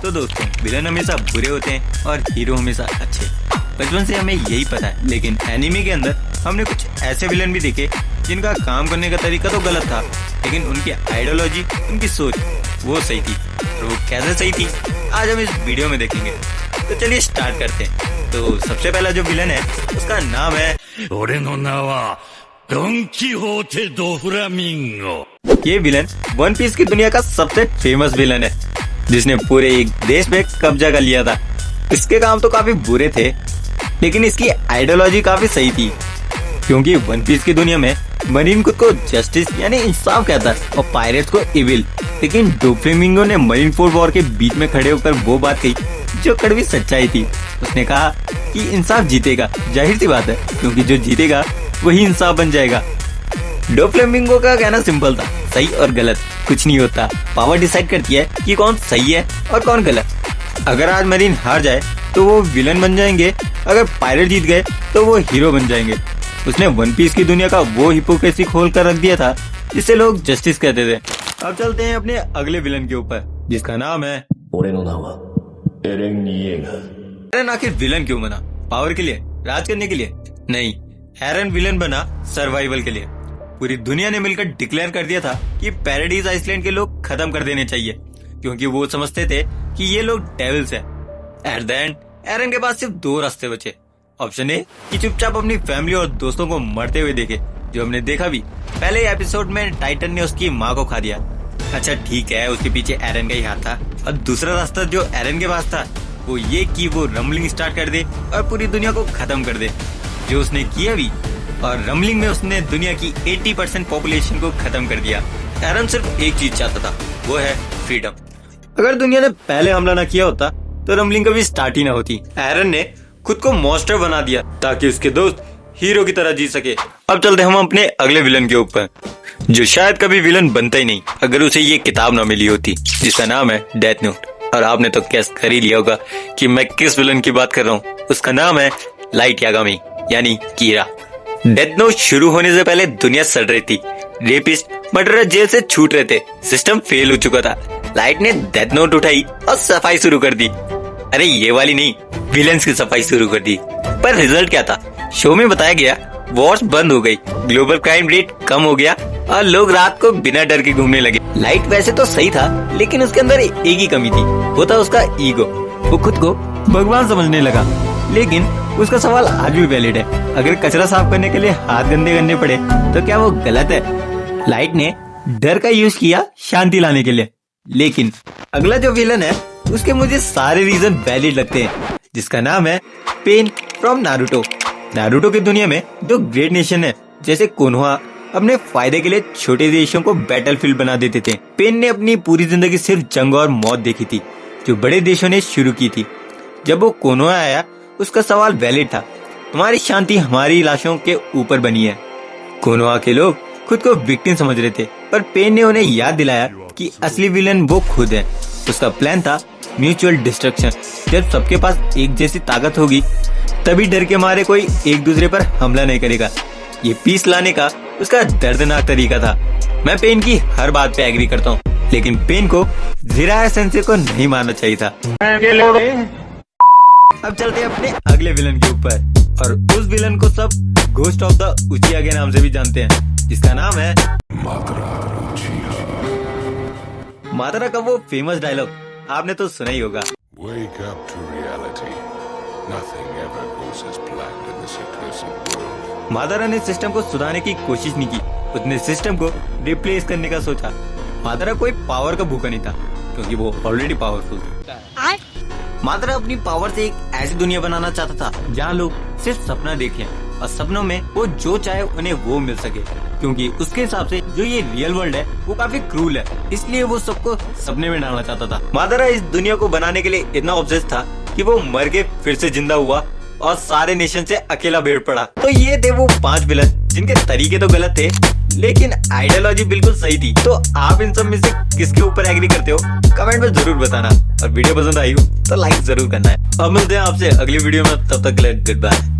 तो दोस्तों विलन हमेशा बुरे होते हैं और हीरो हमेशा अच्छे। बचपन से हमें यही पता है, लेकिन एनिमे के अंदर हमने कुछ ऐसे विलन भी देखे जिनका काम करने का तरीका तो गलत था, लेकिन उनकी आइडियोलॉजी, उनकी सोच वो सही थी। और वो कैसे सही थी आज हम इस वीडियो में देखेंगे। तो चलिए स्टार्ट करते हैं। तो सबसे पहला जो विलन है उसका नाम है डॉन कीहोटे दो फ्लामिंगो। ये विलन वन पीस की दुनिया का सबसे फेमस विलन है, जिसने पूरे एक देश पे कब्जा कर लिया था। इसके काम तो काफी बुरे थे, लेकिन इसकी आइडियोलॉजी काफी सही थी, क्योंकि वन पीस की दुनिया में मरीन खुद को जस्टिस यानी इंसाफ कहता है और पायरेट्स को इविल। लेकिन डोफ्लेमिंगो ने मरीन फोर्ड वॉर के बीच में खड़े होकर वो बात कही जो कड़वी सच्चाई थी। उसने कहा कि इंसाफ जीतेगा। जाहिर सी बात है, क्योंकि जो जीतेगा वही इंसाफ बन जाएगा। डोफ्लेमिंगो का कहना सिंपल था, सही और गलत कुछ नहीं होता, पावर डिसाइड करती है कि कौन सही है और कौन गलत। अगर आज मरीन हार जाए तो वो विलन बन जाएंगे, अगर पायरेट जीत गए तो वो हीरो बन जाएंगे। उसने वन पीस की दुनिया का वो हिपोक्रेसी खोल कर रख दिया था जिसे लोग जस्टिस कहते थे। अब चलते हैं अपने अगले विलन के ऊपर, जिसका नाम है एरन। आखिर विलन क्यों बना? पावर के लिए, राज करने के लिए? नहीं, एरन विलन बना सर्वाइवल के लिए। पूरी दुनिया ने मिलकर डिक्लेयर कर दिया था कि पैराडाइज आइसलैंड के लोग खत्म कर देने चाहिए, क्योंकि वो समझते थे कि ये लोग डेविल्स हैं। एट द एंड एरन के पास सिर्फ दो रास्ते बचे। ऑप्शन ए कि चुपचाप अपनी फैमिली और दोस्तों को मरते हुए देखे, जो हमने देखा भी। पहले एपिसोड में टाइटन ने उसकी माँ को खा दिया। अच्छा ठीक है, उसके पीछे एरन का ही हाथ था। और दूसरा रास्ता जो एरन के पास था वो ये कि वो रम्बलिंग स्टार्ट कर दे और पूरी दुनिया को खत्म कर दे, जो उसने किया भी। और रम्बलिंग में उसने दुनिया की 80% पॉपुलेशन को खत्म कर दिया। एरन सिर्फ एक चीज चाहता था, वो है फ्रीडम। अगर दुनिया ने पहले हमला न किया होता तो रम्बलिंग कभी स्टार्ट ही न होती। एरन ने खुद को मॉन्स्टर बना दिया ताकि उसके दोस्त हीरो की तरह जी सके। अब चलते हम अपने अगले विलन के ऊपर, जो शायद कभी विलन बनता ही नहीं अगर उसे ये किताब न मिली होती, जिसका नाम है डेथ नोट। और आपने तो कैस कर ही लिया होगा कि मैं किस विलन की बात कर रहा हूँ। उसका नाम है लाइट यागामी यानी कीरा। डेथ नोट शुरू होने से पहले दुनिया सड़ रही थी, रेपिस्ट मर्डरर जेल से छूट रहे थे, सिस्टम फेल हो चुका था। लाइट ने डेथ नोट उठाई और सफाई शुरू कर दी। अरे ये वाली नहीं, विलन्स की सफाई शुरू कर दी। पर रिजल्ट क्या था? शो में बताया गया वॉर्स बंद हो गई, ग्लोबल क्राइम रेट कम हो गया और लोग रात को बिना डर के घूमने लगे। लाइट वैसे तो सही था, लेकिन उसके अंदर एक ही कमी थी, वो था उसका ईगो। वो खुद को भगवान समझने लगा। लेकिन उसका सवाल आज भी वैलिड है, अगर कचरा साफ करने के लिए हाथ गंदे करने पड़े तो क्या वो गलत है? लाइट ने डर का यूज किया शांति लाने के लिए। लेकिन अगला जो विलन है उसके मुझे सारे रीजन वैलिड लगते हैं, जिसका नाम है पेन फ्रॉम नारुतो। नारुतो की दुनिया में जो ग्रेट नेशन है जैसे कोनोहा अपने फायदे के लिए छोटे देशों को बैटलफील्ड बना देते थे। पेन ने अपनी पूरी जिंदगी सिर्फ जंग और मौत देखी थी, जो बड़े देशों ने शुरू की थी। जब वो कोनोहा आया उसका सवाल वैलिड था, हमारी शांति हमारी लाशों के ऊपर बनी है। कोनोहा के लोग खुद को विक्टिम समझ रहे थे, पर पेन ने उन्हें याद दिलाया कि असली विलन वो खुद है। उसका प्लान था म्यूचुअल डिस्ट्रक्शन। जब सबके पास एक जैसी ताकत होगी तभी डर के मारे कोई एक दूसरे पर हमला नहीं करेगा। ये पीस लाने का उसका दर्दनाक तरीका था। मैं पेन की हर बात पे एग्री करता हूँ, लेकिन पेन को जिराया सेंसे को नहीं मानना चाहिए था। अब चलते हैं अपने अगले विलन के ऊपर, और उस विलन को सब घोस्ट ऑफ द उचिया के नाम से भी जानते हैं, जिसका नाम है मादरा का वो फेमस डायलॉग आपने तो सुना ही होगा। Wake up to reality. Nothing ever goes as planned in this accursed world. मादरा ने सिस्टम को सुधारने की कोशिश नहीं की, उसने सिस्टम को रिप्लेस करने का सोचा। मादरा कोई पावर का भूखा नहीं था, क्योंकि वो ऑलरेडी पावरफुल था। मादरा अपनी पावर से एक ऐसी दुनिया बनाना चाहता था जहाँ लोग सिर्फ सपना देखें और सपनों में वो जो चाहे उन्हें वो मिल सके, क्योंकि उसके हिसाब से जो ये रियल वर्ल्ड है वो काफी क्रूल है, इसलिए वो सबको सपने में डालना चाहता था। मादरा इस दुनिया को बनाने के लिए इतना ऑब्सेस्ड था कि वो मर के फिर से जिंदा हुआ और सारे नेशन से अकेला भेड़ पड़ा। तो ये थे वो 5 विलन जिनके तरीके तो गलत थे, लेकिन आइडियोलॉजी बिल्कुल सही थी। तो आप इन सब में से किसके ऊपर एग्री करते हो कमेंट में जरूर बताना, और वीडियो पसंद आई हो तो लाइक जरूर करना है। अब मिलते हैं आपसे अगली वीडियो में, तब तक के लिए गुड बाय।